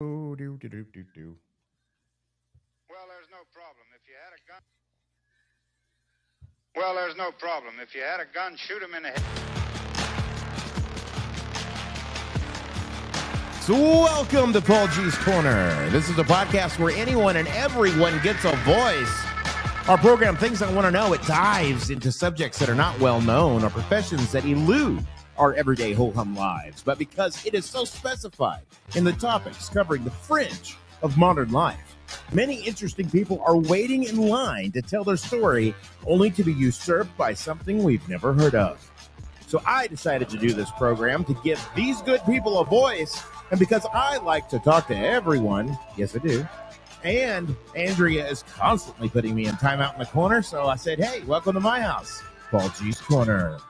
Oh, do. Well, there's no problem. If you had a gun. Well, there's no problem. If you had a gun, shoot him in the head. So welcome to Paul G's Corner. This is a podcast where anyone and everyone gets a voice. Our program, Things I Want to Know, it dives into subjects that are not well known or professions that elude our everyday ho-hum lives. But because it is so specified in the topics covering the fringe of modern life, many interesting people are waiting in line to tell their story, only to be usurped by something we've never heard of. So I decided to do this program to give these good people a voice. And because I like to talk to everyone, yes I do, and Andrea is constantly putting me in timeout in the corner, so I said, hey, welcome to my house, Paul G's Corner.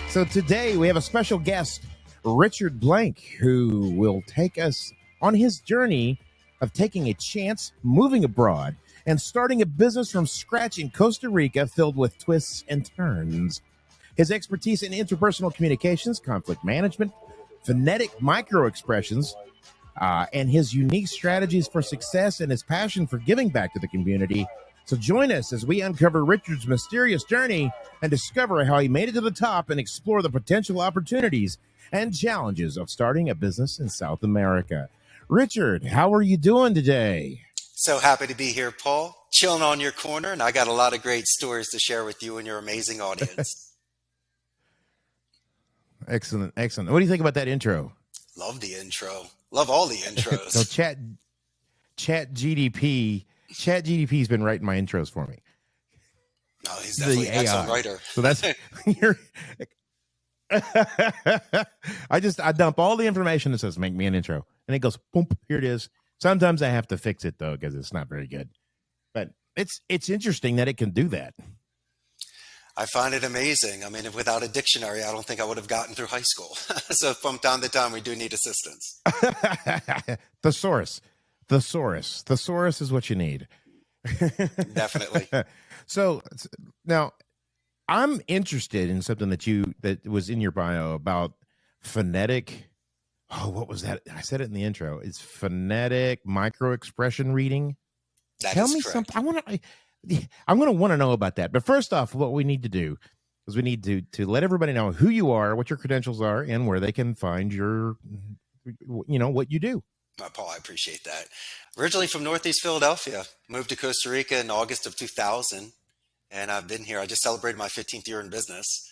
So today we have a special guest, Richard Blank, who will take us on his journey of taking a chance, moving abroad, and starting a business from scratch in Costa Rica filled with twists and turns. His expertise in interpersonal communications, conflict management, phonetic micro-expressions, and his unique strategies for success and his passion for giving back to the community. So join us as we uncover Richard's mysterious journey and discover how he made it to the top and explore the potential opportunities and challenges of starting a business in South America. Richard, how are you doing today? So happy to be here, Paul. Chilling on your corner, and I got a lot of great stories to share with you and your amazing audience. Excellent, excellent. What do you think about that intro? Love the intro. Love all the intros. So ChatGPT's been writing my intros for me. No, he's definitely an excellent writer. So that's I dump all the information that says make me an intro, and it goes boom, here it is. Sometimes I have to fix it though because it's not very good. But it's interesting that it can do that. I find it amazing. I mean, without a dictionary, I don't think I would have gotten through high school. So from time to time, we do need assistance. Thesaurus is what you need. Definitely. So now I'm interested in something that was in your bio about phonetic. Oh, what was that? I said it in the intro. It's phonetic micro-expression reading. Tell me something. I'm going to want to know about that. But first off, what we need to do is we need to let everybody know who you are, what your credentials are, and where they can find what you do. Paul, I appreciate that. Originally from Northeast Philadelphia, moved to Costa Rica in August of 2000, and I've been here. I just celebrated my 15th year in business.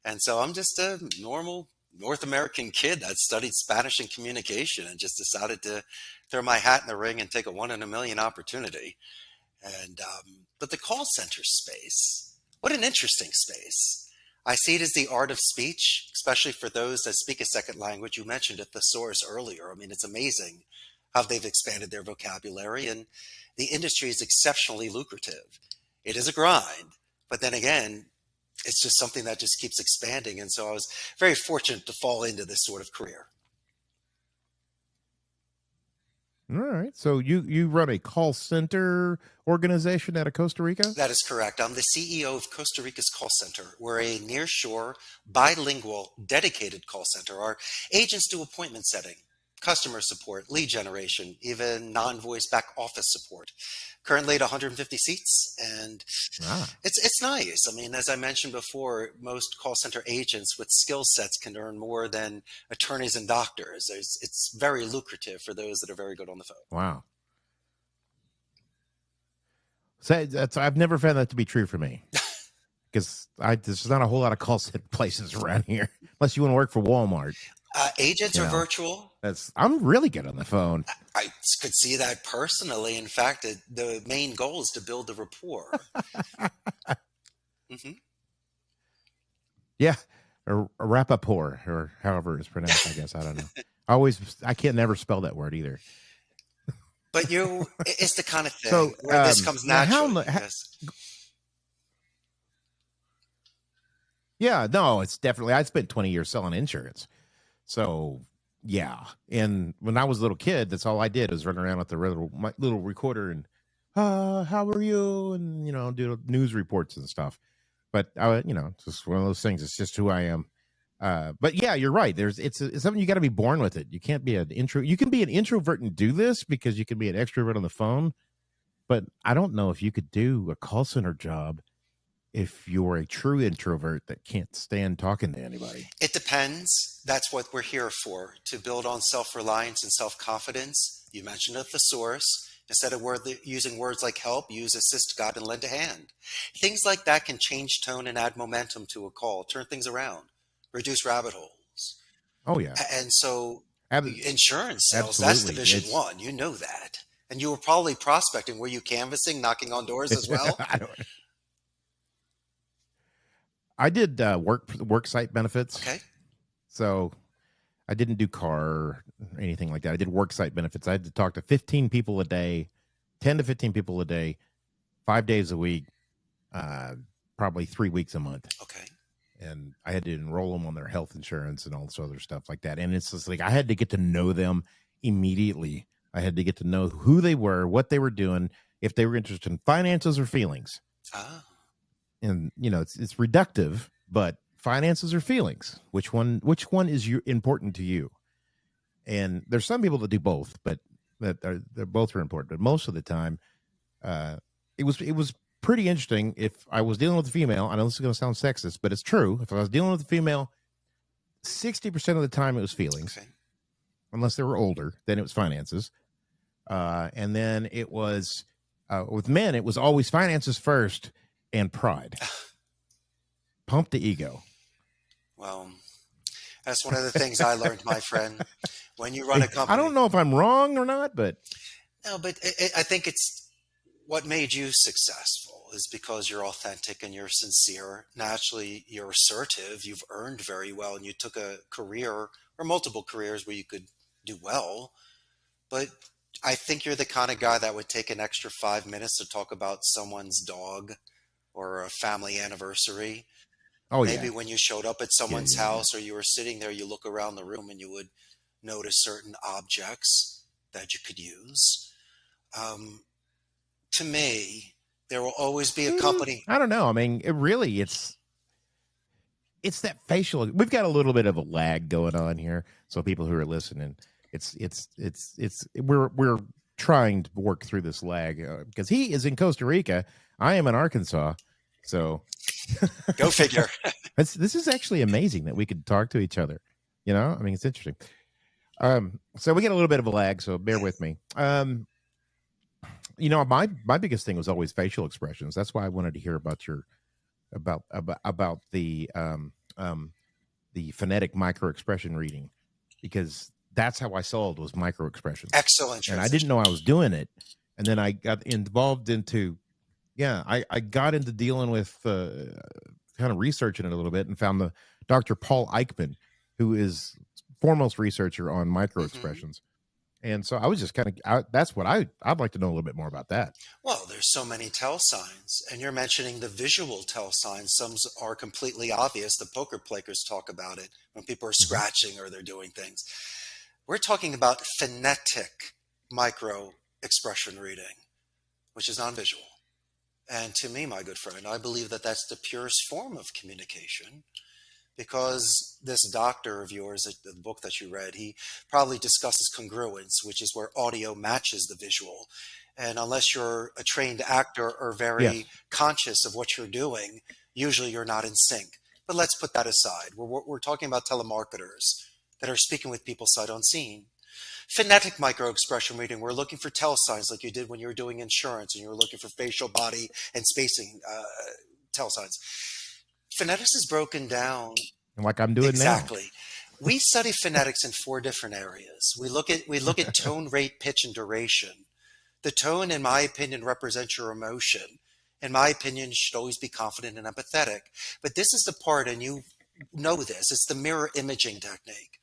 And so I'm just a normal North American kid that studied Spanish and communication and just decided to throw my hat in the ring and take a 1 in a million opportunity. And but the call center space, what an interesting space. I see it as the art of speech, especially for those that speak a second language. You mentioned a thesaurus earlier. I mean, it's amazing how they've expanded their vocabulary, and the industry is exceptionally lucrative. It is a grind, but then again, it's just something that just keeps expanding. And so I was very fortunate to fall into this sort of career. All right. So you run a call center organization out of Costa Rica? That is correct. I'm the CEO of Costa Rica's call center. We're a nearshore, bilingual, dedicated call center. Our agents do appointment setting, customer support, lead generation, even non-voice back office support. Currently at 150 seats, and it's nice. I mean, as I mentioned before, most call center agents with skill sets can earn more than attorneys and doctors. It's very lucrative for those that are very good on the phone. Wow. So I've never found that to be true for me, because there's not a whole lot of call center places around here, unless you want to work for Walmart. Agents are virtual. I'm really good on the phone. I could see that personally. In fact, the main goal is to build the rapport. Mm-hmm. Yeah, or rapport, or however it's pronounced. I guess I don't know. I can't never spell that word either. But it's the kind of thing where this comes naturally. Yeah, no, it's definitely. I spent 20 years selling insurance. So, yeah. And when I was a little kid, that's all I did was run around with the little recorder and how are you? And, do news reports and stuff. But, it's just one of those things. It's just who I am. But yeah, you're right. It's something you got to be born with it. You can't be an intro. You can be an introvert and do this because you can be an extrovert on the phone. But I don't know if you could do a call center job if you're a true introvert that can't stand talking to anybody. It depends. That's what we're here for, to build on self-reliance and self-confidence. You mentioned a thesaurus. Instead of using words like help, use assist, guide, and lend a hand. Things like that can change tone and add momentum to a call, turn things around, reduce rabbit holes. Oh yeah. And so Ab- insurance sales, that's absolutely. division one. You know that. And you were probably prospecting. Were you canvassing, knocking on doors as well? I did work site benefits. Okay. So I didn't do car or anything like that. I did work site benefits. I had to talk to 15 people a day, 10 to 15 people a day, 5 days a week, probably 3 weeks a month. Okay. And I had to enroll them on their health insurance and all this other stuff like that. And it's just like I had to get to know them immediately. I had to get to know who they were, what they were doing, if they were interested in finances or feelings. Ah. And it's reductive, but finances or feelings, which one is important to you? And there's some people that do both, but they're both are important. But most of the time, it was pretty interesting. If I was dealing with a female, I know this is going to sound sexist, but it's true. If I was dealing with a female, 60% of the time it was feelings, Okay. unless they were older. Then it was finances, and then it was with men. It was always finances first. And pride. Pump the ego. Well, that's one of the things I learned, my friend. When you run a company, I don't know if I'm wrong or not, but no, but I think it's what made you successful is because you're authentic and you're sincere. Naturally, you're assertive. You've earned very well, and you took a career or multiple careers where you could do well. But I think you're the kind of guy that would take an extra 5 minutes to talk about someone's dog or a family anniversary. Oh, Maybe yeah. when you showed up at someone's house or you were sitting there, you look around the room and you would notice certain objects that you could use. To me, there will always be a company. I don't know. I mean, it's that facial. We've got a little bit of a lag going on here. So people who are listening, we're trying to work through this lag because he is in Costa Rica. I am in Arkansas. So Go figure. This is actually amazing that we could talk to each other. I mean, it's interesting. So we get a little bit of a lag, so bear with me. My biggest thing was always facial expressions. That's why I wanted to hear about the phonetic micro expression reading, because that's how I sold was micro expressions. Excellent. And I didn't know I was doing it. And then I got involved into, I got into dealing with kind of researching it a little bit and found the Dr. Paul Eichmann, who is foremost researcher on micro expressions. And so I was just that's what I'd like to know a little bit more about that. Well, there's so many tell signs, and you're mentioning the visual tell signs. Some are completely obvious. The poker players talk about it when people are scratching or they're doing things. We're talking about phonetic micro expression reading, which is non-visual. And to me, my good friend, I believe that that's the purest form of communication, because this doctor of yours, the book that you read, he probably discusses congruence, which is where audio matches the visual. And unless you're a trained actor or very conscious of what you're doing, usually you're not in sync. But let's put that aside. We're talking about telemarketers that are speaking with people sight unseen. Phonetic microexpression reading, we're looking for tell signs like you did when you were doing insurance and you were looking for facial, body, and spacing tell signs. Phonetics is broken down. Like I'm doing exactly. We study phonetics in 4 different areas. We look at tone, rate, pitch, and duration. The tone, in my opinion, represents your emotion. In my opinion, you should always be confident and empathetic. But this is the part, and you know this, it's the mirror imaging technique.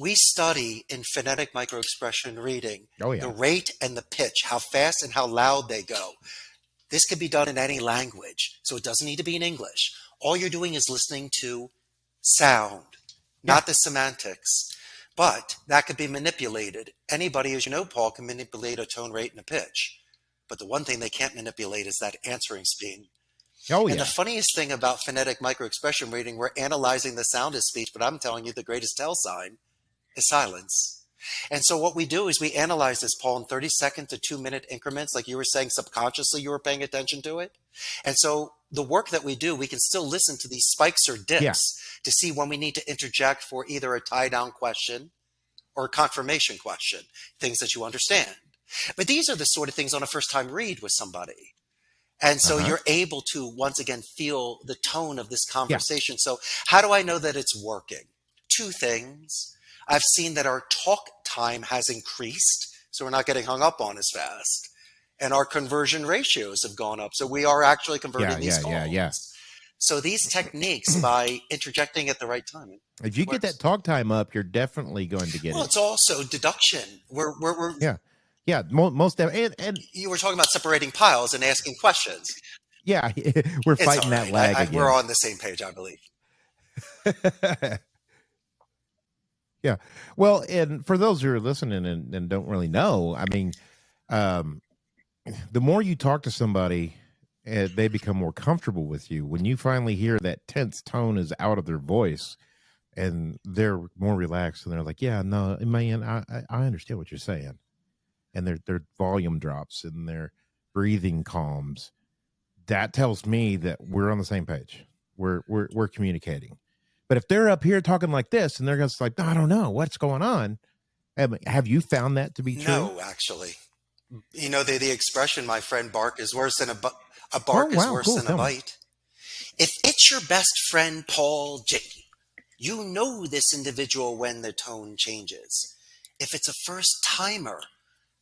We study in phonetic microexpression reading the rate and the pitch, how fast and how loud they go. This can be done in any language, so it doesn't need to be in English. All you're doing is listening to sound, not the semantics. But that could be manipulated. Anybody, as you know, Paul, can manipulate a tone, rate, and a pitch. But the one thing they can't manipulate is that answering speed. Oh And the yeah. funniest thing about phonetic microexpression reading, we're analyzing the sound of speech, but I'm telling you the greatest tell sign is silence. And so what we do is we analyze this, Paul, in 30-second to 2-minute increments. Like you were saying, subconsciously you were paying attention to it. And so the work that we do, we can still listen to these spikes or Yeah. dips to see when we need to interject for either a tie down question or a confirmation question, things that you understand. But these are the sort of things on a first time read with somebody. And so Uh-huh. you're able to once again feel the tone of this Yeah. conversation. So how do I know that it's working? Two things. I've seen that our talk time has increased, so we're not getting hung up on as fast. And our conversion ratios have gone up. So we are actually Yeah. converting these Yeah. Yeah. Yeah. calls. So these techniques, by interjecting at the right time, If you it get that works. talk time up, you're definitely going to get Well, it. it's also deduction. Yeah. Yeah. Most and You were talking about separating piles and asking questions. yeah, we're It's all fighting that right. lag We're again. on the same page, I believe. Yeah. Well, and for those who are listening and don't really know, I mean, um, the more you talk to somebody, they become more comfortable with you. When you finally hear that tense tone is out of their voice and they're more relaxed and they're like, yeah, no, man, I understand what you're saying. And their volume drops and their breathing calms. That tells me that we're on the same page. We're communicating. But if they're up here talking like this and they're just like, I don't know what's going on. Have you found that to be true? No, actually. You know, the expression, my friend, bark is worse than a Oh, bark is wow. worse Cool. than a Tell me. bite. If it's your best friend, Paul J., you know this individual when the tone changes. If it's a first timer,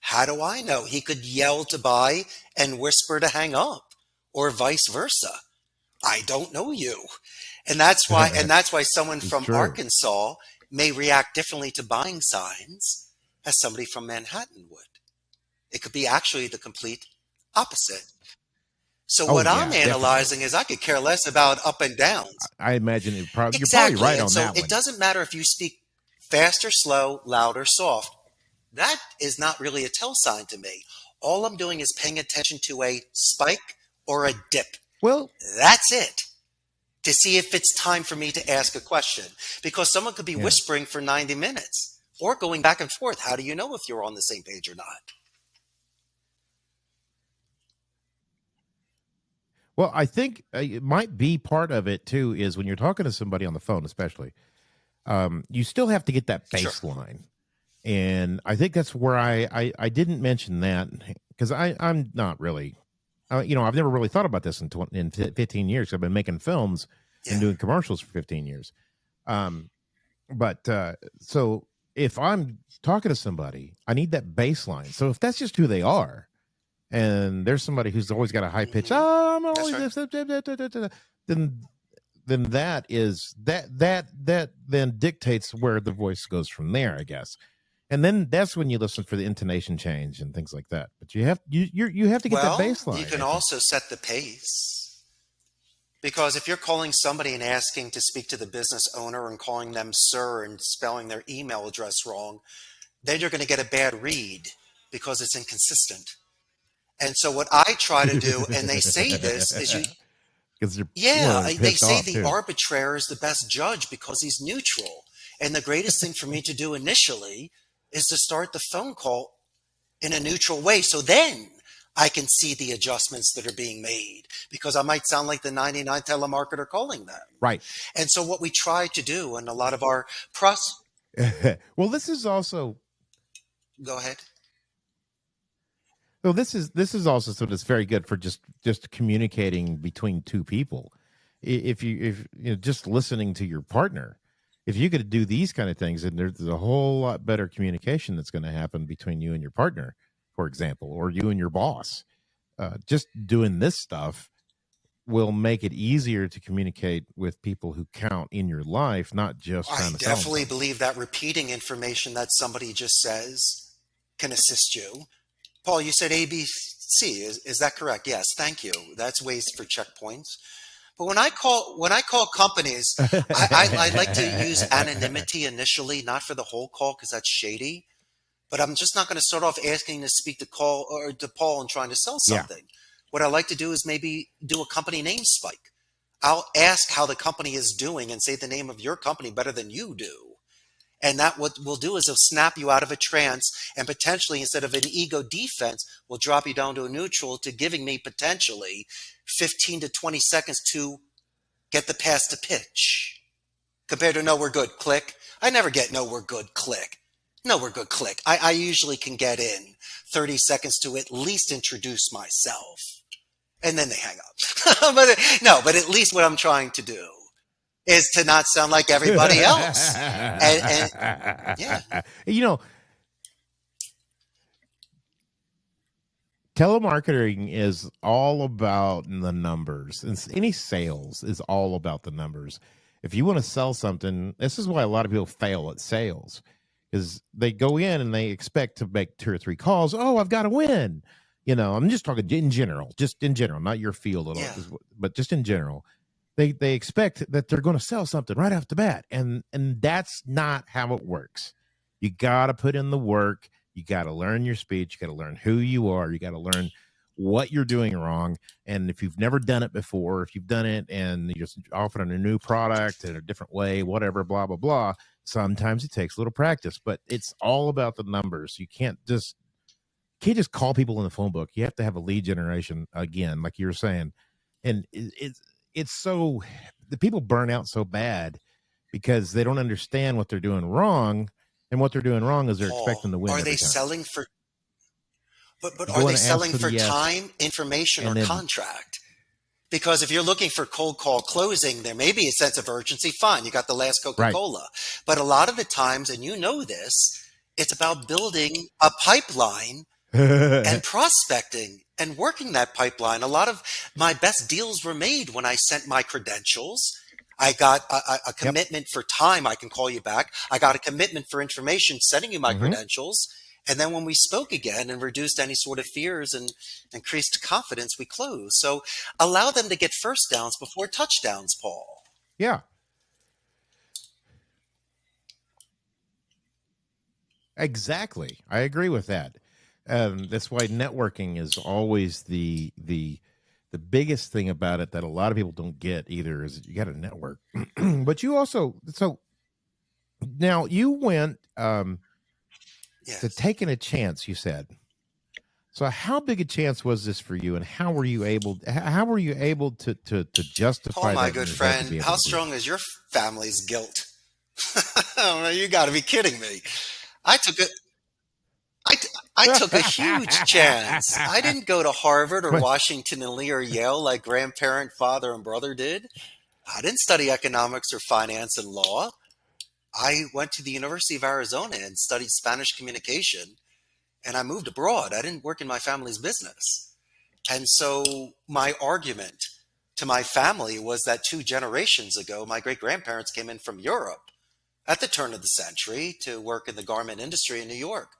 how do I know? He could yell to buy and whisper to hang up, or vice versa. I don't know you. And that's why someone It's from true. Arkansas may react differently to buying signs as somebody from Manhattan would. It could be actually the complete opposite. So Oh, what I'm yeah, definitely. analyzing is I could care less about up and downs. I imagine you're probably Exactly. right And on so that it one. doesn't matter if you speak fast or slow, loud or soft. That is not really a tell sign to me. All I'm doing is paying attention to a spike or a dip. Well, That's it. To see if it's time for me to ask a question. Because someone could be yeah. whispering for 90 minutes or going back and forth. How do you know if you're on the same page or not? Well, I think it might be part of it too. Is when you're talking to somebody on the phone, especially, you still have to get that Sure. baseline, and I think that's where I didn't mention that because I'm not really, I've never really thought about this in 15 years. I've been making films and Yeah. doing commercials for 15 years. Um, but so if I'm talking to somebody, I need that baseline. So if that's just who they are, and there's somebody who's always got a high pitch, Hmm. I'm That's always right. this, then that then dictates where the voice goes from there, I guess. And then that's when you listen for the intonation change and things like that. But you have to get that Well, baseline, you I can think. also set the pace. Because if you're calling somebody and asking to speak to the business owner and calling them sir and spelling their email address wrong, then you're going to get a bad read because it's inconsistent. And so what I try to do, and they say this, is Because yeah, they're they pissed say off the too. arbitrator is the best judge because he's neutral. And the greatest thing for me to do initially is to start the phone call in a neutral way. So then I can see the adjustments that are being made because I might sound like the 99 telemarketer calling them. Right. And so what we try to do, and a lot of our pros, Well, this is also go ahead. so this is also so that's very good for just communicating between two people. If just listening to your partner, if you could do these kind of things, and there's a whole lot better communication that's going to happen between you and your partner, for example, or you and your boss. Just doing this stuff will make it easier to communicate with people who count in your life, not just I trying to sell them definitely something. believe that repeating information that somebody just says can assist you. Paul, you said ABC. Is that correct? Yes, thank you. That's ways for checkpoints. But when I call companies, I like to use anonymity initially, not for the whole call because that's shady. but I'm just not going to start off asking to speak to Paul and trying to sell Yeah. something. What I like to do is maybe do a company name spike. I'll ask how the company is doing and say the name of your company better than you do. And that what we'll do is it'll snap you out of a trance and potentially instead of an ego defense, we'll drop you down to a neutral to giving me potentially 15 to 20 seconds to get the pass to pitch. Compared to no, we're good, click. I never get no, we're good, click. No, we're good, click. I usually can get in 30 seconds to at least introduce myself. And then they hang up. but at least what I'm trying to do is to not sound like everybody else. And yeah. You know, telemarketing is all about the numbers. And any sales is all about the numbers. If you want to sell something, this is why a lot of people fail at sales, because they go in and they expect to make 2 or 3 calls. Oh, I've got to win. You know, I'm just talking in general, not your field at all, Yeah. but just in general. They expect that they're going to sell something right off the bat, and that's not how it works. You got to put in the work. You got to learn your speech. You got to learn who you are. You got to learn what you're doing wrong. And if you've never done it before, if you've done it and you're just offering a new product in a different way, whatever, blah, blah, blah, sometimes it takes a little practice, but it's all about the numbers. You can't just call people in the phone book. You have to have a lead generation again, like you were saying. And it's so, the people burn out so bad because they don't understand what they're doing wrong. And what they're doing wrong is they're expecting to win. Are every they time. selling for, but You are wanna they ask selling them for yes, time, information, or and then- contract? Because if you're looking for cold call closing, there may be a sense of urgency. Fine, you got the last Coca-Cola. But a lot of the times, and you know this, it's about building a pipeline and prospecting and working that pipeline. A lot of my best deals were made when I sent my credentials. I got a commitment for time. I can call you back. I got a commitment for information, sending you my credentials. And then when we spoke again and reduced any sort of fears and increased confidence, we closed. So allow them to get first downs before touchdowns, Paul. Yeah. Exactly. I agree with that. That's why networking is always the biggest thing about it that a lot of people don't get either, is you got to network. But you also, so now you went Yes. to taking a chance, you said. So how big a chance was this for you, and how were you able to justify Paul, my that good and to be friend, able how to do it? strong is your family's guilt? You got to be kidding me. I took a I took a huge chance. I didn't go to Harvard or But- Washington and Lee or Yale like grandparent, father, and brother did. I didn't study economics or finance and law. I went to the University of Arizona and studied Spanish communication, and I moved abroad. I didn't work in my family's business. And so my argument to my family was that 2 generations ago, my great grandparents came in from Europe at the turn of the century to work in the garment industry in New York,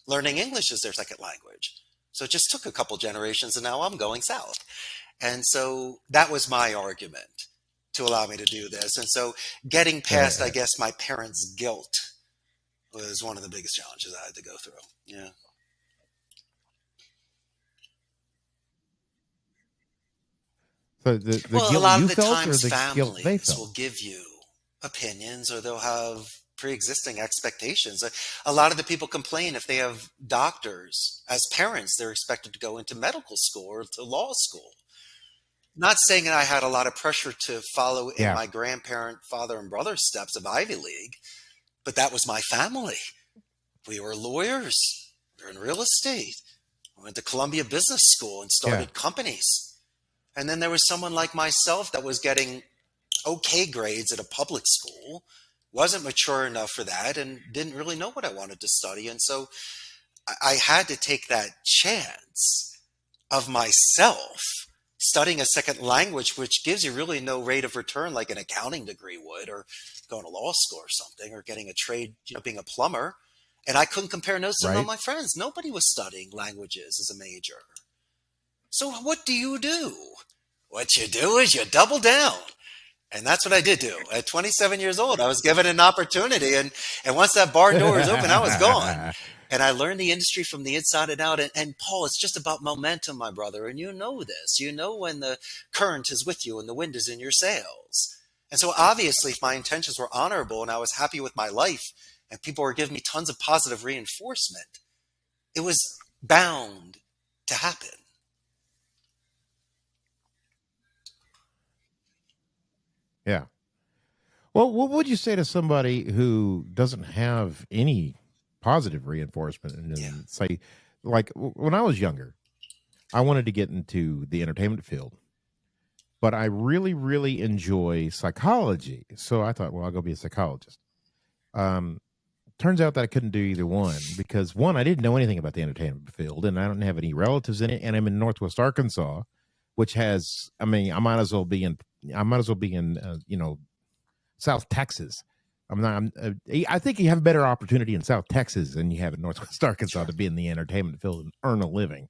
learning English as their second language. So it just took a couple generations, and now I'm going south. And so that was my argument to allow me to do this. And so getting past, I guess, my parents' guilt was one of the biggest challenges I had to go through. Yeah. So the Well, a guilt lot you of the felt, or times the guilt they families will felt? give you opinions, or they'll have pre-existing expectations. A lot of the people complain if they have doctors. As parents, they're expected to go into medical school or to law school. Not saying that I had a lot of pressure to follow in Yeah. my grandparent, father, and brother's steps of Ivy League, but that was my family. We were lawyers. We were in real estate. I went to Columbia Business School and started companies. And then there was someone like myself that was getting okay grades at a public school, wasn't mature enough for that, and didn't really know what I wanted to study. And so I had to take that chance of myself studying a second language, which gives you really no rate of return like an accounting degree would, or going to law school or something, or getting a trade, being a plumber. And I couldn't compare notes to all my friends. Nobody was studying languages as a major. So what do you do? What you do is you double down. And that's what I did do. At 27 years old, I was given an opportunity. And once that bar door was open, I was gone. And I learned the industry from the inside and out. And Paul, it's just about momentum, my brother. And you know this. You know when the current is with you and the wind is in your sails. And so obviously, if my intentions were honorable and I was happy with my life and people were giving me tons of positive reinforcement, it was bound to happen. Yeah. Well, what would you say to somebody who doesn't have any positive reinforcement and Yeah. say, like when I was younger, I wanted to get into the entertainment field, but I really, really enjoy psychology. So I thought, well, I'll go be a psychologist. Turns out that I couldn't do either one because one, I didn't know anything about the entertainment field and I don't have any relatives in it. And I'm in Northwest Arkansas, which has, I mean, I might as well be in, South Texas. I think you have a better opportunity in South Texas than you have in Northwest Arkansas to be in the entertainment field and earn a living.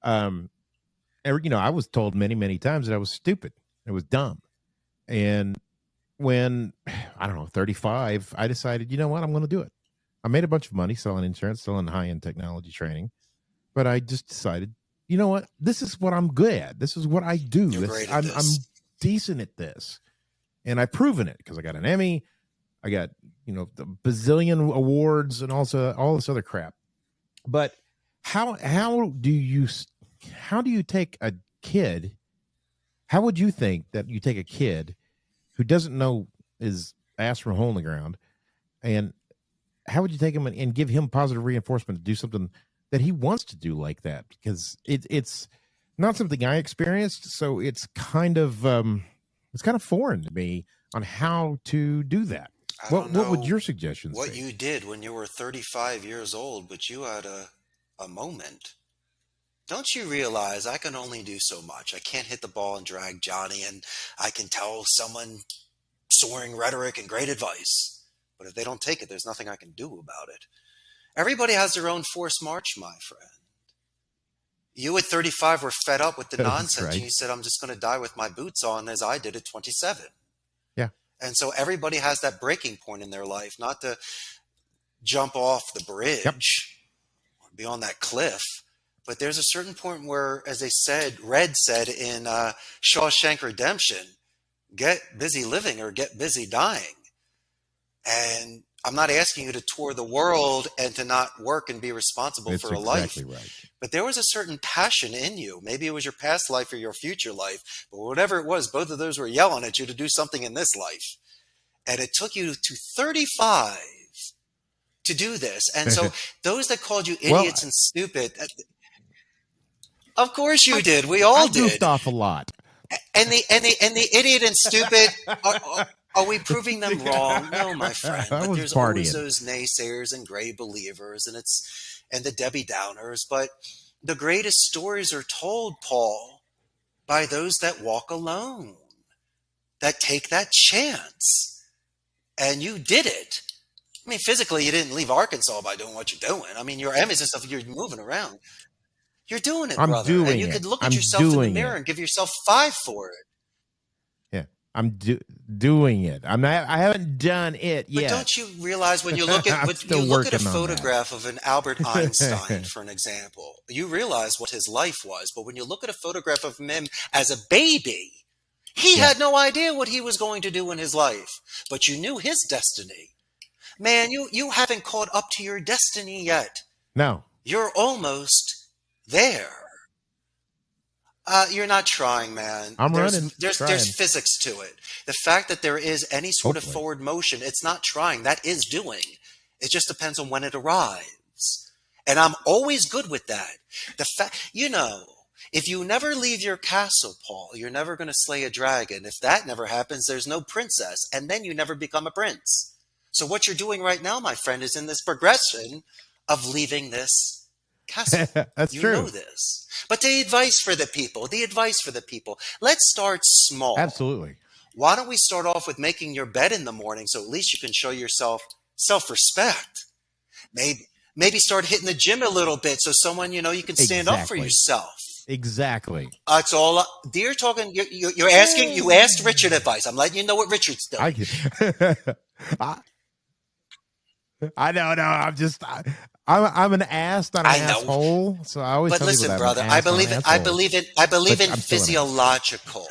I was told many, many times that I was stupid. It was dumb. And when, I don't know, 35, I decided, you know what, I'm going to do it. I made a bunch of money selling insurance, selling high-end technology training. But I just decided, you know what, this is what I'm good at. This is what I do. You're great at this. I'm decent at this. And I've proven it because I got an Emmy. I got, the bazillion awards and also all this other crap. But how do you take a kid? How would you think that you take a kid who doesn't know his ass from a hole in the ground, and how would you take him and give him positive reinforcement to do something that he wants to do like that? Because it's not something I experienced, so it's kind of foreign to me on how to do that. What would your suggestions be? What you did when you were 35 years old, but you had a moment. Don't you realize I can only do so much? I can't hit the ball and drag Johnny, and I can tell someone soaring rhetoric and great advice. But if they don't take it, there's nothing I can do about it. Everybody has their own forced march, my friend. You at 35 were fed up with the nonsense, and you said, I'm just going to die with my boots on, as I did at 27. Yeah. And so everybody has that breaking point in their life, not to jump off the bridge or be on that cliff. But there's a certain point where, as they said, Red said in Shawshank Redemption, get busy living or get busy dying. And I'm not asking you to tour the world and to not work and be responsible for a life. Right. But there was a certain passion in you. Maybe it was your past life or your future life. But whatever it was, both of those were yelling at you to do something in this life. And it took you to 35 to do this. And so those that called you idiots and stupid, of course you did. We all did. I goofed off a lot. And the idiot and stupid, are we proving them wrong? No, my friend. But there's always those naysayers and gray believers, and the Debbie Downers. But the greatest stories are told, Paul, by those that walk alone, that take that chance. And you did it. I mean, physically, you didn't leave Arkansas by doing what you're doing. I mean, your Emmys and stuff, you're moving around. You're doing it, brother. And you could look at yourself in the mirror and give yourself 5 for it. Yeah, I'm doing it. I haven't done it yet. But don't you realize when you look at a photograph of an Albert Einstein, for an example, you realize what his life was. But when you look at a photograph of him as a baby, he had no idea what he was going to do in his life. But you knew his destiny. Man, you haven't caught up to your destiny yet. No. You're almost there. You're not trying, man. There's physics to it. The fact that there is any sort of forward motion, it's not trying. That is doing. It just depends on when it arrives. And I'm always good with that. If you never leave your castle, Paul, you're never going to slay a dragon. If that never happens, there's no princess. And then you never become a prince. So what you're doing right now, my friend, is in this progression of leaving this castle. That's true. You know this. But the advice for the people, let's start small. Absolutely. Why don't we start off with making your bed in the morning so at least you can show yourself self-respect? Maybe start hitting the gym a little bit so someone, you can stand up for yourself. Exactly. It's all, dear talking, you asked Richard advice. I'm letting you know what Richard's doing. I know. No, I'm an ass, not an I know. asshole. So I always But tell people listen, that I'm an brother, I ass, not an believe it. I asshole. believe it. I believe But in I'm still an ass. physiological.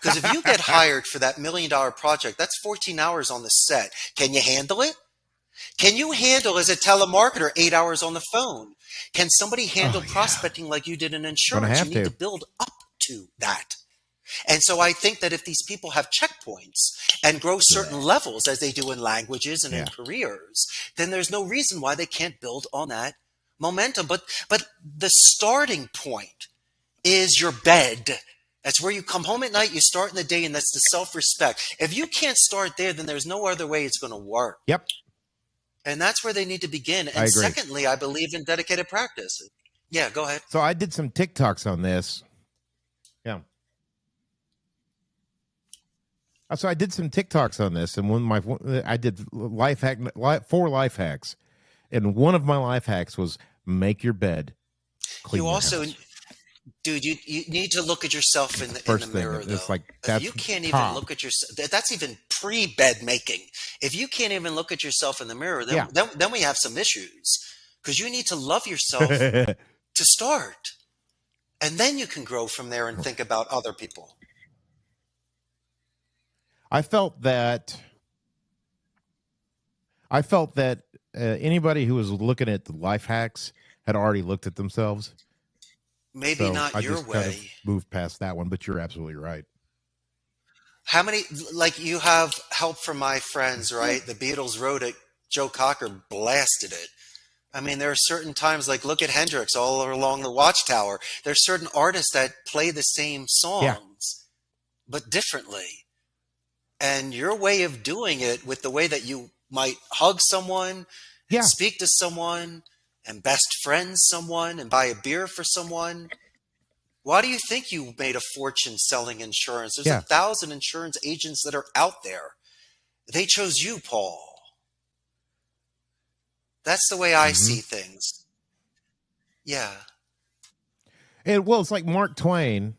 Because if you get hired for that $1 million project, that's 14 hours on the set. Can you handle it? Can you handle, as a telemarketer, 8 hours on the phone? Can somebody handle Oh yeah, prospecting like you did in gonna insurance? You have need to to. build up to that. And so I think that if these people have checkpoints and grow certain levels as they do in languages and in Yeah. careers, then there's no reason why they can't build on that momentum. But the starting point is your bed. That's where you come home at night, you start in the day, and that's the self-respect. If you can't start there, then there's no other way it's going to work. Yep. And that's where they need to begin. I And agree. secondly, I believe in dedicated practice. Yeah, go ahead. So I did some TikToks on this. Yeah. So I did some TikToks on this, and I did 4 life hacks, and one of my life hacks was make your bed, clean You your also, house. dude, you need to look at yourself in the First thing, mirror, it's though. like If that's you can't even top. look at yourself, that's even pre-bed making. If you can't even look at yourself in the mirror, then Yeah. then we have some issues, because you need to love yourself to start, and then you can grow from there and think about other people. I felt that anybody who was looking at the life hacks had already looked at themselves. Maybe So not I your just kind of way. moved past that one, but you're absolutely right. How many, like, you have help from my friends, right? The Beatles wrote it, Joe Cocker blasted it. I mean, there are certain times, like, look at Hendrix all along the Watchtower. There's certain artists that play the same Yeah. songs, but differently. And your way of doing it, with the way that you might hug someone and Yeah. speak to someone and best friend someone and buy a beer for someone. Why do you think you made a fortune selling insurance? There's Yeah. 1,000 insurance agents that are out there. They chose you, Paul. That's the way I see things. Yeah. And well, it's like Mark Twain.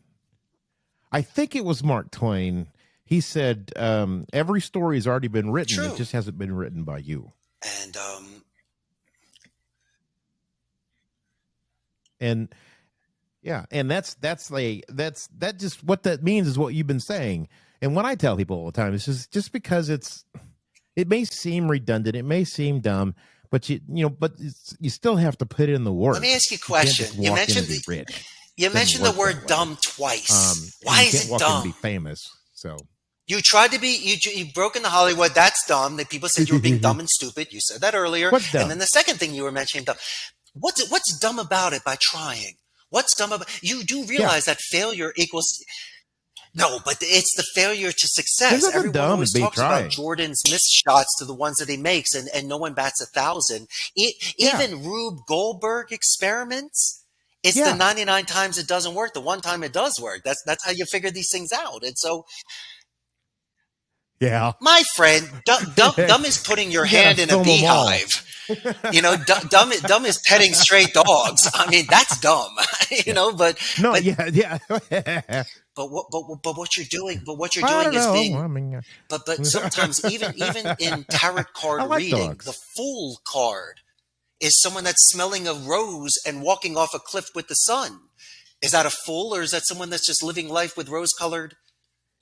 I think it was Mark Twain. He said, every story has already been written. True. It just hasn't been written by you. And Yeah, and that just what that means is what you've been saying. And what I tell people all the time is just because it may seem redundant, it may seem dumb, but you still have to put in the work. let me ask you a You can't question. just You walk in mentioned and be rich. you Doesn't mentioned the work word that way. dumb twice. Why You is can't it walk in and dumb? be famous. So You tried to be, you broke into Hollywood. That's dumb. That people said you were being dumb and stupid. You said that earlier. What's dumb? And then the second thing you were mentioning, dumb. What's dumb about it by trying? What's dumb about, you do realize that failure equals, no, but it's the failure to success. There's nothing Everyone dumb always to be talks trying. about Jordan's missed shots to the ones that he makes, and no one bats 1,000. Even Rube Goldberg experiments. It's the 99 times it doesn't work, the one time it does work. That's how you figure these things out. And so, yeah, my friend, dumb is putting your hand in a beehive. Dumb is petting stray dogs. I mean, that's dumb. But no, but, yeah. But what you're doing, I don't is know. being. I mean, But sometimes even in tarot card I like reading, dogs. the Fool card is someone that's smelling a rose and walking off a cliff with the sun. Is that a fool, or is that someone that's just living life with rose-colored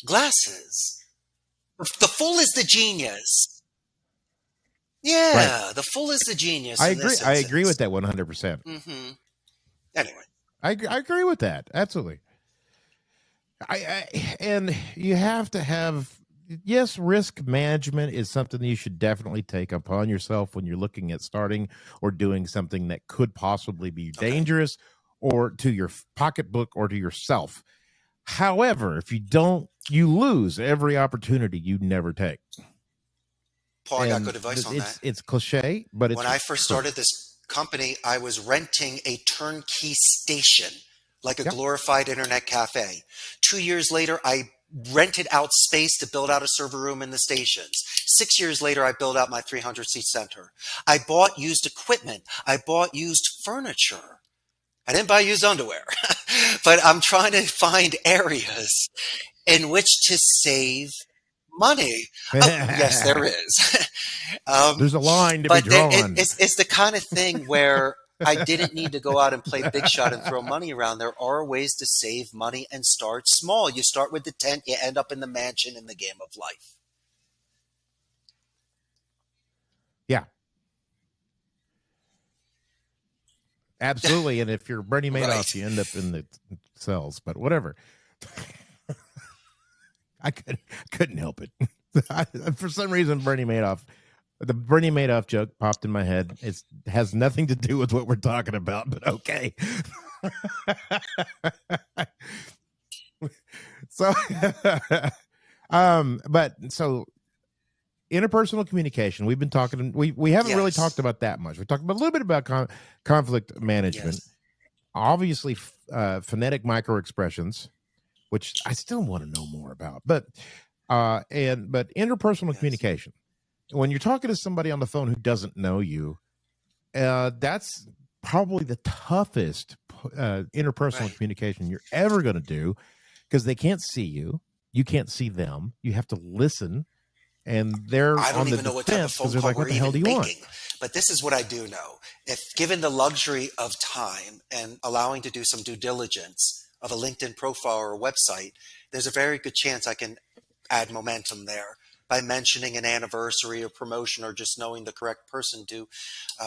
glasses? The fool is the genius. Yeah, right. The fool is the genius. I agree. I agree with that 100%. Mm-hmm. Anyway, I agree with that. Absolutely. And you have to have, yes, risk management is something that you should definitely take upon yourself when you're looking at starting or doing something that could possibly be dangerous or to your pocketbook or to yourself. However, if you don't, you lose every opportunity you never take. Paul, I got good advice on that. It's cliche, but when I first started this company, I was renting a turnkey station, like a glorified internet cafe. 2 years later, I rented out space to build out a server room in the stations. 6 years later, I built out my 300-seat center. I bought used equipment. I bought used furniture. I didn't buy used underwear, but I'm trying to find areas in which to save money. Oh, yes, there is. um, There's a line to be but drawn. it's the kind of thing where I didn't need to go out and play big shot and throw money around. There are ways to save money and start small. You start with the tent, you end up in the mansion in the game of life. Yeah, absolutely. And if you're Bernie Madoff, Right. you end up in the cells. But whatever. I couldn't help it. For some reason, the Bernie Madoff joke popped in my head. It has nothing to do with what we're talking about, but okay. So, so interpersonal communication. We've been talking. We haven't really Yes. talked about that much. We talked about a little bit about conflict management. Yes. Obviously, phonetic micro expressions, which I still want to know more about. But interpersonal Yes. communication. When you're talking to somebody on the phone who doesn't know you, that's probably the toughest interpersonal Right. communication you're ever going to do, because they can't see you, you can't see them, you have to listen, and they're I on don't the even know what type of defense because phone they're call like, we're what the hell do even you want? making. But this is what I do know. If given the luxury of time and allowing to do some due diligence of a LinkedIn profile or a website, there's a very good chance I can add momentum there by mentioning an anniversary or promotion, or just knowing the correct person to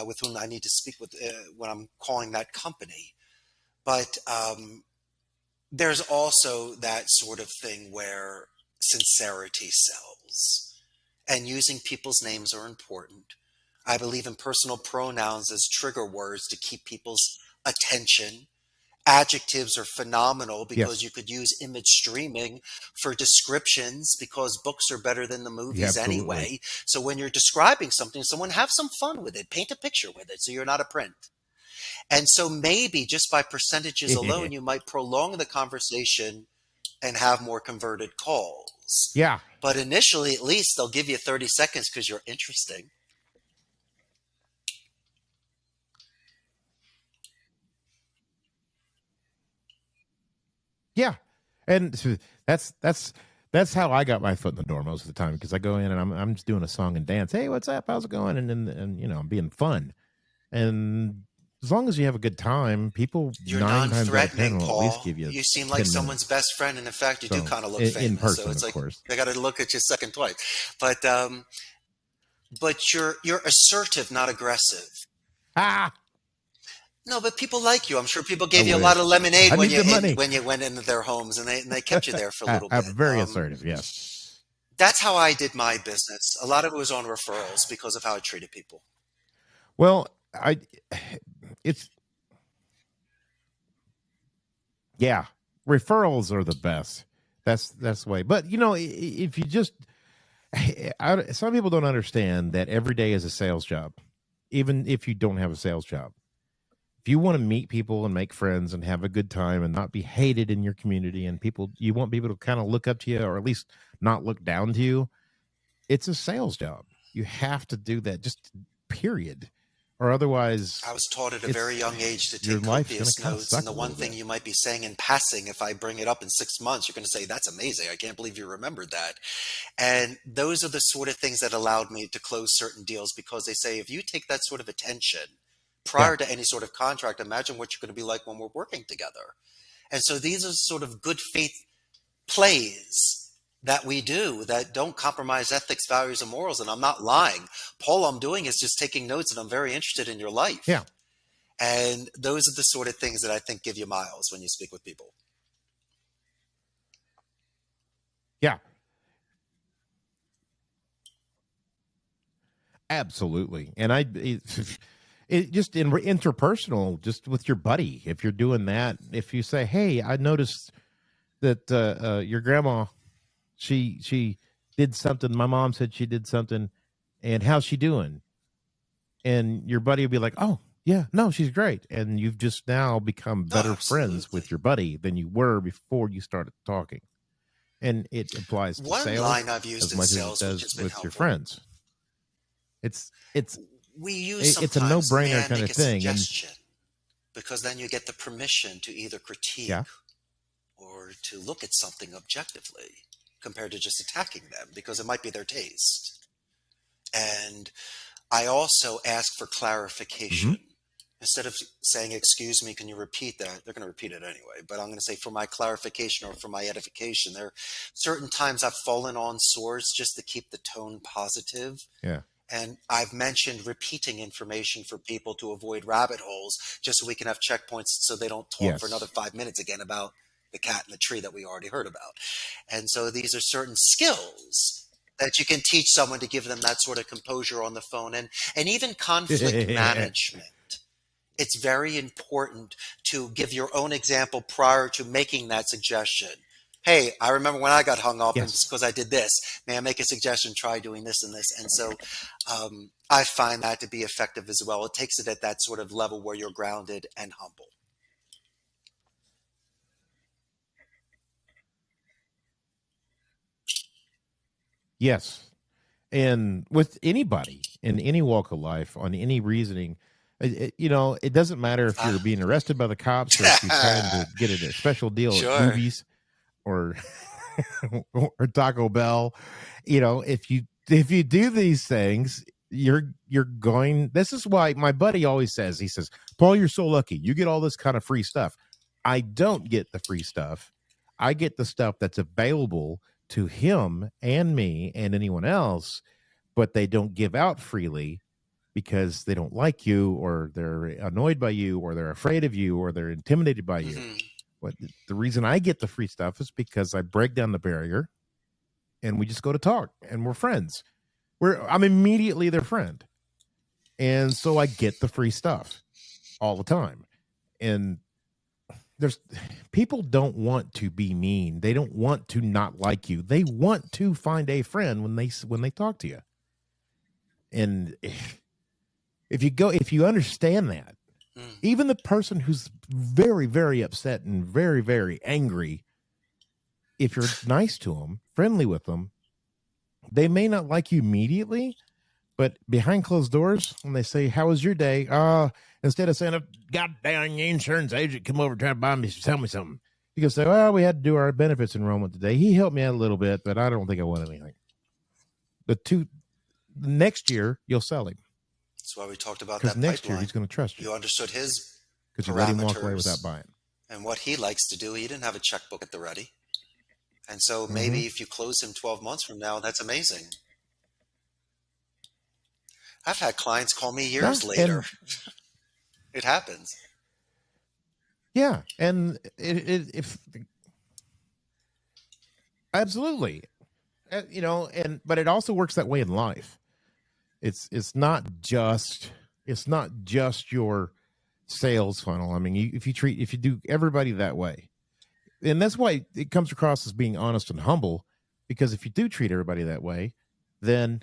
with whom I need to speak with when I'm calling that company. But there's also that sort of thing where sincerity sells, and using people's names are important. I believe in personal pronouns as trigger words to keep people's attention. Adjectives are phenomenal because Yes, you could use image streaming for descriptions, because books are better than the yeah, movies absolutely. anyway. So when you're describing something, someone have some fun with it, paint a picture with it so you're not a print. And so maybe just by percentages alone, you might prolong the conversation and have more converted calls. Yeah, But initially, at least they'll give you 30 seconds because you're interesting. yeah, and that's how I got my foot in the door most of the time, because I go in and I'm just doing a song and dance. Hey, what's up? How's it going? And I'm being fun. And as long as you have a good time, people You're 9 times out of 10 non-threatening, will at least Paul. give you You seem like 10 someone's minutes. best friend, and in fact, you do So kind of look in famous. So person, it's of like course. they got to look at you second twice. But you're assertive, not aggressive. Ah, No, but people like you. I'm sure people I gave you a lot of wish. lemonade I need the money. when you went into their homes, and they kept you there for a little I'm bit. very assertive. Yes. That's how I did my business. A lot of it was on referrals because of how I treated people. Well, it's, yeah, referrals are the best. That's the way. But if you just, some people don't understand that every day is a sales job, even if you don't have a sales job. If you want to meet people and make friends and have a good time and not be hated in your community, and you want people to kind of look up to you, or at least not look down to you, it's a sales job. You have to do that, just period. Or otherwise, I was taught at a it's very young age to your take life's going copious to kind of notes. And suck the a one little thing bit. you might be saying in passing, if I bring it up in 6 months, you're going to say, "That's amazing. I can't believe you remembered that." And those are the sort of things that allowed me to close certain deals, because they say, if you take that sort of attention Yeah, prior to any sort of contract, imagine what you're going to be like when we're working together. And so these are sort of good faith plays that we do that don't compromise ethics, values, and morals. And I'm not lying. Paul, I'm doing is just taking notes, and I'm very interested in your yeah, life. And those are the sort of things that I think give you miles when you speak with people. yeah. Absolutely. And it just in interpersonal, just with your buddy, if you're doing that, if you say, "Hey, I noticed that your grandma, she did something. My mom said she did something, and how's she doing?" And your buddy will be like, "Oh, yeah, no, she's great." And you've just now become Oh, better friends with absolutely. your buddy than you were before you started talking. And it applies to One sales line I've used as in much as it sales, which does has been with your helpful. friends. It's We use it's a sometimes, may no-brainer I kind make of a thing. And suggestion? Because then you get the permission to either critique yeah, or to look at something objectively. compared to just attacking them because it might be their taste. And I also ask for clarification. Instead of saying, excuse me, can you repeat that? They're going to repeat it anyway. But I'm going to say for my clarification or for my edification. There are certain times I've fallen on swords just to keep the tone positive. Yeah. And I've mentioned repeating information for people to avoid rabbit holes just so we can have checkpoints so they don't talk for another 5 minutes again about the cat in the tree that we already heard about. And so these are certain skills that you can teach someone to give them that sort of composure on the phone and even conflict management. It's very important to give your own example prior to making that suggestion. Hey, I remember when I got hung up and it's because I did this. May I make a suggestion? Try doing this and this. And so I find that to be effective as well. It takes it at that sort of level where you're grounded and humble. Yes. And with anybody in any walk of life, on any reasoning, it doesn't matter if you're being arrested by the cops or if you're trying to get a special deal at movies or or Taco Bell. If you do these things, you're going. This is why my buddy always says, he says, Paul, you're so lucky. You get all this kind of free stuff. I don't get the free stuff. I get the stuff that's available to him and me and anyone else, but they don't give out freely because they don't like you or they're annoyed by you or they're afraid of you or they're intimidated by you. But the reason I get the free stuff is because I break down the barrier and we just go to talk and we're friends. I'm immediately their friend. And so I get the free stuff all the time. And people don't want to be mean. They don't want to not like you. They want to find a friend when they talk to you. And if you understand that, even the person who's very, very upset and very, very angry, if you're nice to them, friendly with them, they may not like you immediately, but behind closed doors, when they say, how was your day? Instead of saying, a goddamn insurance agent come over trying to buy me, tell me something. You can say, well, we had to do our benefits enrollment today. He helped me out a little bit, but I don't think I want anything. The next year, you'll sell him. That's why we talked about that Because next pipeline. year, he's going to trust you. You understood his because you let him walk away without buying. And what he likes to do. He didn't have a checkbook at the ready. And so maybe if you close him 12 months from now, that's amazing. I've had clients call me years later. It happens. Yeah. And if absolutely, but it also works that way in life. It's not just your sales funnel. I mean, if you do everybody that way, and that's why it comes across as being honest and humble, because if you do treat everybody that way, then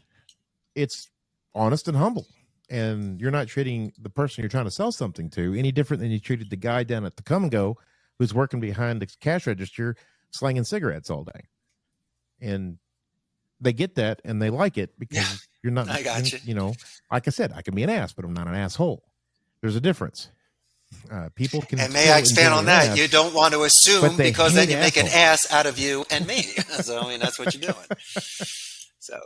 it's honest and humble. And you're not treating the person you're trying to sell something to any different than you treated the guy down at the Come and Go who's working behind the cash register slanging cigarettes all day. And they get that and they like it because you're not, I got you. Like I said, I can be an ass, but I'm not an asshole. There's a difference. People can. And may I expand on that? You don't want to assume because then you make an ass out of you and me. So, I mean, that's what you're doing. So.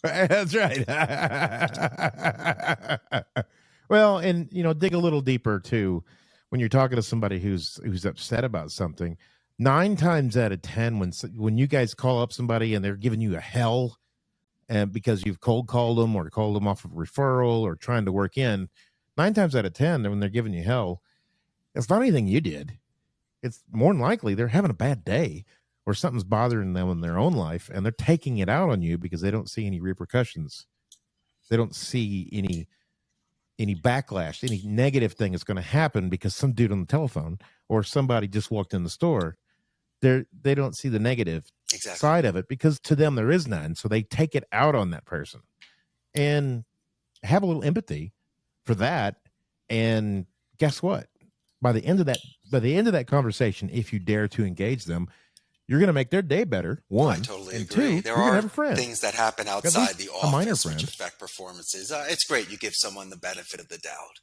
That's right. Well, and dig a little deeper too. When you're talking to somebody who's upset about something, 9 times out of 10, when you guys call up somebody and they're giving you a hell, and because you've cold called them or called them off of referral or trying to work in, 9 times out of 10, when they're giving you hell, it's not anything you did. It's more than likely they're having a bad day or something's bothering them in their own life, and they're taking it out on you because they don't see any repercussions. They don't see any backlash, any negative thing is going to happen because some dude on the telephone or somebody just walked in the store. They don't see the negative side of it because to them there is none. So they take it out on that person and have a little empathy for that. And guess what? By the end of that conversation, if you dare to engage them, you're going to make their day better. One, I totally and agree. two, There you're going to are have a friend. things that happen outside the office a minor which friend. affect performances. It's great. You give someone the benefit of the doubt.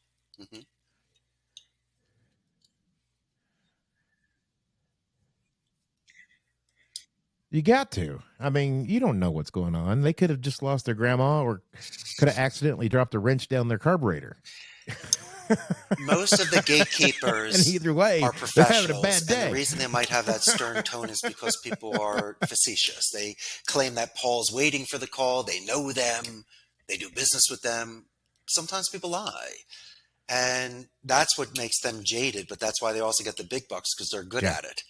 You got to. I mean, you don't know what's going on. They could have just lost their grandma or could have accidentally dropped a wrench down their carburetor. Most of the And gatekeepers either way, are they're having a professionals, bad and the day. reason they might have that stern tone is because people are facetious. They claim that Paul's waiting for the call, they know them, they do business with them. Sometimes people lie. And that's what makes them jaded, but that's why they also get the big bucks because they're good Yeah. at it.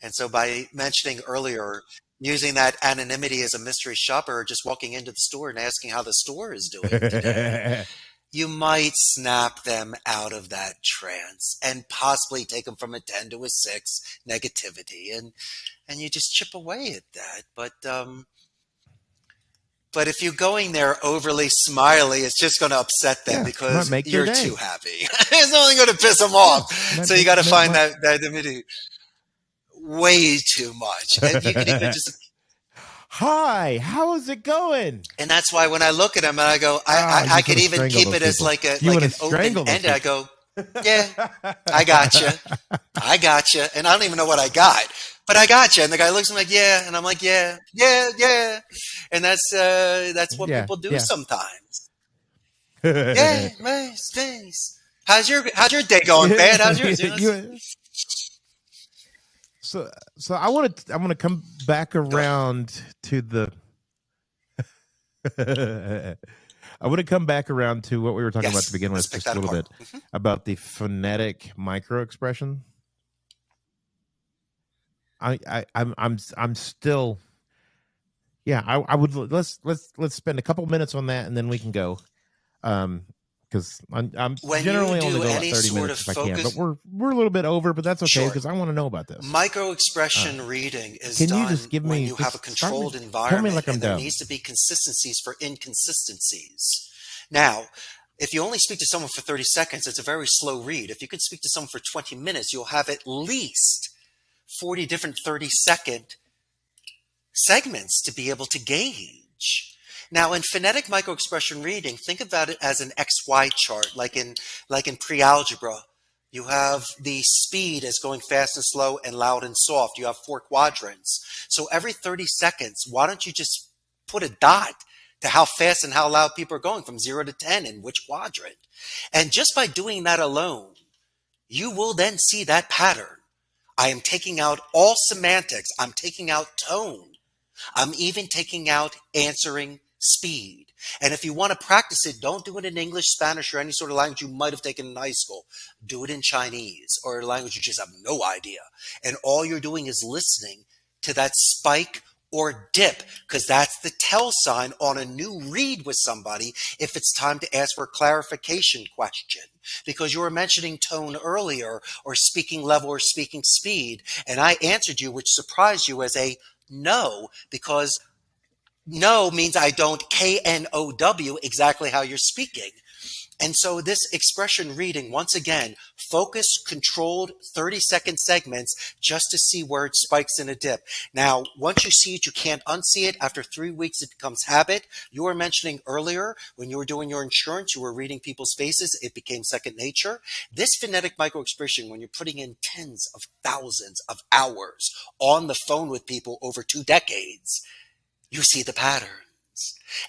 And so by mentioning earlier, using that anonymity as a mystery shopper, or just walking into the store and asking how the store is doing today, you might snap them out of that trance and possibly take them from a 10 to a 6 negativity. And you just chip away at that. But if you're going there overly smiley, it's just going to upset them Yeah, might because make their you're day. too happy. It's only going to piss them Yeah, off. might So you make got to find might, that anonymity way too much. And you can even just, Hi, how is it going? and that's why when I look at them and I go, Ah, you I just could want to even strangle keep those it as people. like You like want an to open strangle those ended. I people. go, yeah, I gotcha. I gotcha. And I don't even know what I got, but I gotcha. And the guy looks at me like, yeah. And I'm like, yeah, yeah, yeah. And that's what Yeah, people do yeah. sometimes. Yeah, nice, nice. How's your day going, Pat? How's yours? You know, so I want to come back go ahead. around to the I want to come back around to what we were talking about to Yes, begin let's with pick just a that little apart. bit about the phonetic micro expression. I'm still I would let's spend a couple minutes on that and then we can go. Because I'm When you generally only do go about any 30 sort of minutes if I can, but focus, we're a little bit over, but that's okay sure. because I want to know about this. Micro Uh, expression reading is can you just done give when me you have a just start me? controlled Tell me environment like I'm and there dumb. needs to be consistencies for inconsistencies. Now, if you only speak to someone for 30 seconds, it's a very slow read. If you can speak to someone for 20 minutes, you'll have at least 40 different 30-second segments to be able to gauge. Now, in phonetic microexpression reading, think about it as an XY chart, like in pre-algebra. You have the speed as going fast and slow and loud and soft. You have 4 quadrants. So every 30 seconds, why don't you just put a dot to how fast and how loud people are going from 0 to 10 in which quadrant? And just by doing that alone, you will then see that pattern. I am taking out all semantics. I'm taking out tone. I'm even taking out answering speed. And if you want to practice it, don't do it in English, Spanish, or any sort of language you might have taken in high school. Do it in Chinese or a language you just have no idea. And all you're doing is listening to that spike or dip, because that's the tell sign on a new read with somebody if it's time to ask for a clarification question. Because you were mentioning tone earlier, or speaking level or speaking speed, and I answered you, which surprised you, as a no, because no means I don't KNOW exactly how you're speaking. And so this expression reading, once again, focused, controlled 30-second segments just to see where it spikes in a dip. Now, once you see it, you can't unsee it. After 3 weeks, it becomes habit. You were mentioning earlier when you were doing your insurance, you were reading people's faces. It became second nature. This phonetic microexpression, when you're putting in tens of thousands of hours on the phone with people over 2 decades, you see the patterns.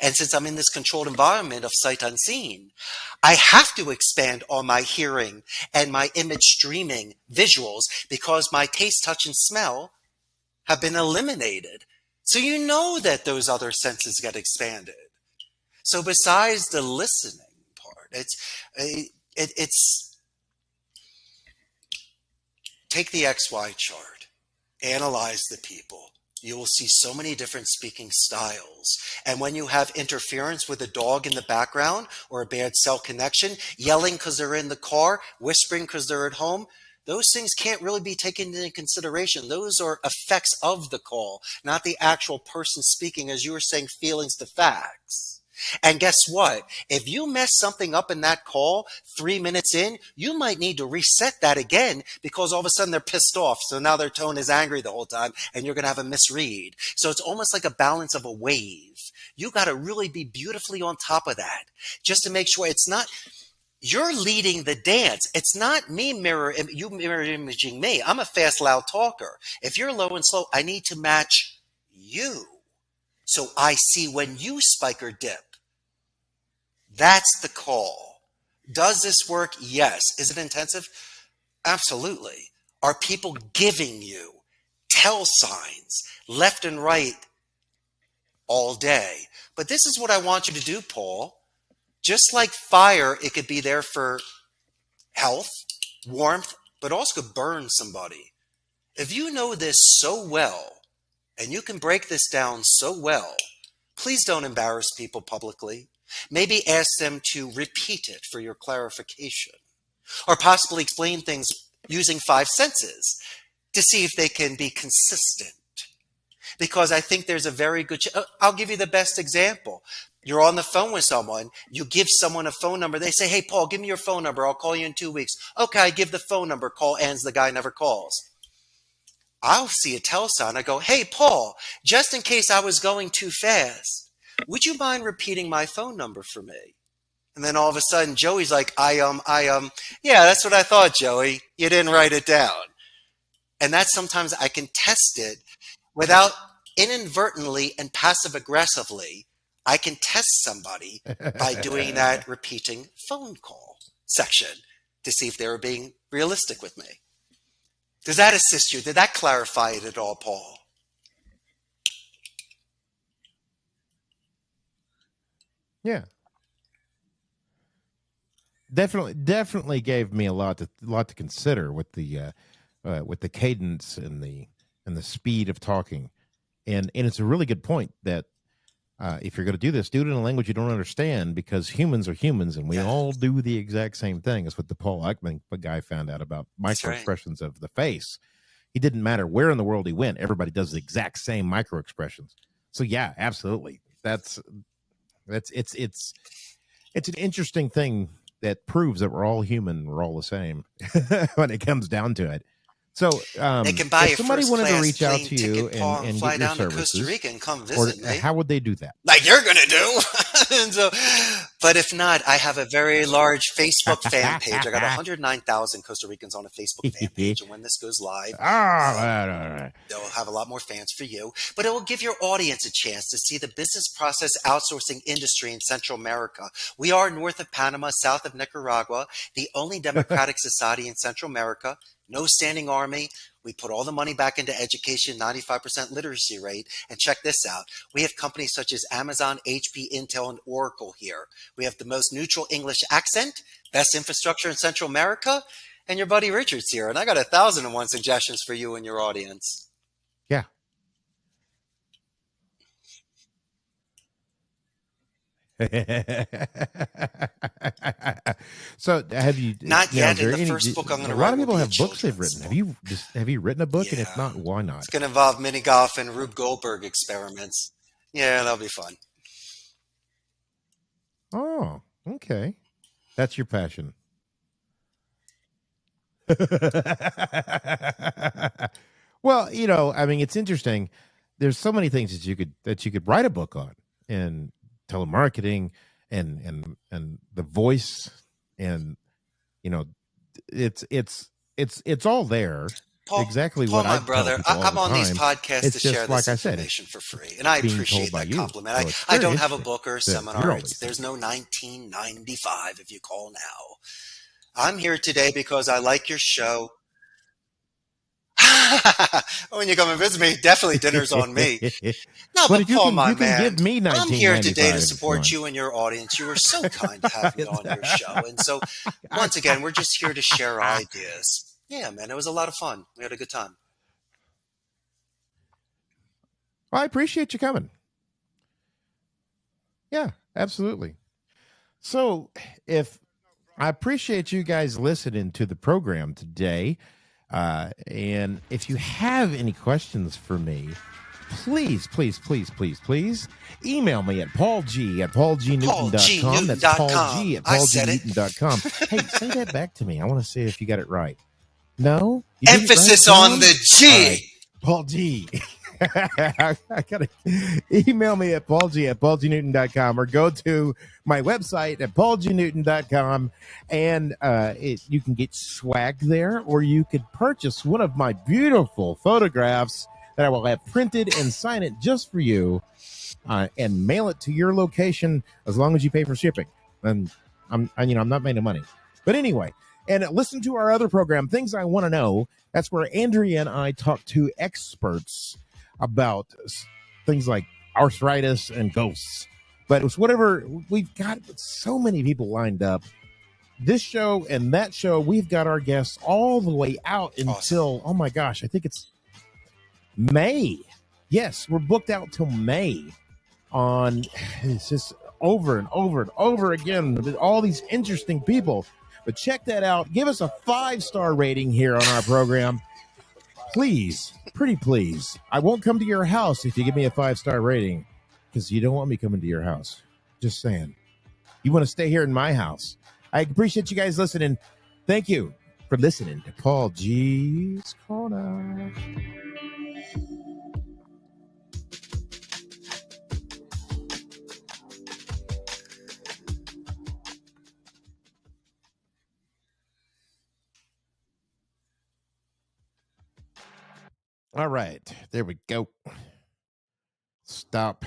And since I'm in this controlled environment of sight unseen, I have to expand on my hearing and my image streaming visuals because my taste, touch, and smell have been eliminated. So you know that those other senses get expanded. So besides the listening part, it's take the XY chart, analyze the people. You will see so many different speaking styles. And when you have interference with a dog in the background or a bad cell connection, yelling because they're in the car, whispering because they're at home, those things can't really be taken into consideration. Those are effects of the call, not the actual person speaking, as you were saying, feelings to facts. And guess what? If you mess something up in that call 3 minutes in, you might need to reset that again because all of a sudden they're pissed off. So now their tone is angry the whole time and you're going to have a misread. So it's almost like a balance of a wave. You got to really be beautifully on top of that just to make sure it's not you're leading the dance. It's not me you mirror imaging me. I'm a fast, loud talker. If you're low and slow, I need to match you. So I see when you spike or dip. That's the call. Does this work? Yes. Is it intensive? Absolutely. Are people giving you tell signs left and right all day? But this is what I want you to do, Paul. Just like fire, it could be there for health, warmth, but also could burn somebody. If you know this so well, and you can break this down so well, please don't embarrass people publicly. Maybe ask them to repeat it for your clarification, or possibly explain things using 5 senses to see if they can be consistent. Because I think there's a very good, I'll give you the best example. You're on the phone with someone, you give someone a phone number, they say, hey, Paul, give me your phone number, I'll call you in 2 weeks. Okay, I give the phone number, call ends, the guy never calls. I'll see a tell sign, I go, hey, Paul, just in case I was going too fast, would you mind repeating my phone number for me? And then all of a sudden, Joey's like, yeah, that's what I thought, Joey. You didn't write it down. And that's sometimes I can test it without inadvertently and passive aggressively. I can test somebody by doing that repeating phone call section to see if they were being realistic with me. Does that assist you? Did that clarify it at all, Paul? Yeah. Definitely gave me a lot to consider with the cadence and the speed of talking, and it's a really good point that if you're going to do this, do it in a language you don't understand, because humans are humans, and we all do the exact same thing. That's what the Paul Eichmann guy found out about micro expressions of the face. He didn't matter where in the world he went; everybody does the exact same micro expressions. So yeah, absolutely, it's an interesting thing that proves that we're all human, we're all the same when it comes down to it. So they can buy if somebody wanted to reach out to you and fly get your down services, to Costa Rica and come visit me, how would they do that? Like you're going to do. And so, but if not, I have a very large Facebook fan page. I got 109,000 Costa Ricans on a Facebook fan page. And when this goes live, they'll have a lot more fans for you. But it will give your audience a chance to see the business process outsourcing industry in Central America. We are north of Panama, south of Nicaragua, the only democratic society in Central America. No standing army. We put all the money back into education, 95% literacy rate. And check this out. We have companies such as Amazon, HP, Intel, and Oracle here. We have the most neutral English accent, best infrastructure in Central America, and your buddy Richard's here. And I got 1,001 suggestions for you and your audience. Yeah. So have you not yet in the first book I'm going to write? A lot of people have books they've written. Have you written a book? Yeah. And if not, why not? It's going to involve mini golf and Rube Goldberg experiments. Yeah, that'll be fun. Oh, okay. That's your passion. Well, I mean, it's interesting. There's so many things that you could write a book on, and telemarketing and the voice, and it's all there. Paul, exactly Paul, what my brother. I'm on these podcasts to share this information information for free, and I appreciate that compliment. I don't have a book or a seminar. There's no 1995 if you call now. I'm here today because I like your show. When you come and visit me, definitely dinner's on me. No, but Paul, my man, I'm here today to support you and your audience. You were so kind to have me on your show. And so, once again, we're just here to share ideas. Yeah, man, it was a lot of fun. We had a good time. Well, I appreciate you coming. Yeah, absolutely. So, I appreciate you guys listening to the program today. And if you have any questions for me, please email me at paulg@paulgnewton.com. That's paulg@paulgnewton.com. Hey, say that back to me. I want to see if you got it right. No? Emphasis on the G. Right. Paul G. I gotta email me at paulg@paulgnewton.com, or go to my website at paulgnewton.com, and you can get swag there, or you could purchase one of my beautiful photographs that I will have printed and sign it just for you and mail it to your location as long as you pay for shipping. And I'm not making money. But anyway, and listen to our other program, Things I Want to Know. That's where Andrea and I talk to experts about things like arthritis and ghosts. But it's whatever, we've got so many people lined up. This show and that show, we've got our guests all the way out until, oh my gosh, I think it's May. Yes, we're booked out till May. It's just over and over and over again with all these interesting people. But check that out. Give us a 5-star rating here on our program. Please, pretty please. I won't come to your house if you give me a 5-star rating because you don't want me coming to your house. Just saying. You want to stay here in my house. I appreciate you guys listening. Thank you for listening to Paul G's Corner. All right, there we go. Stop.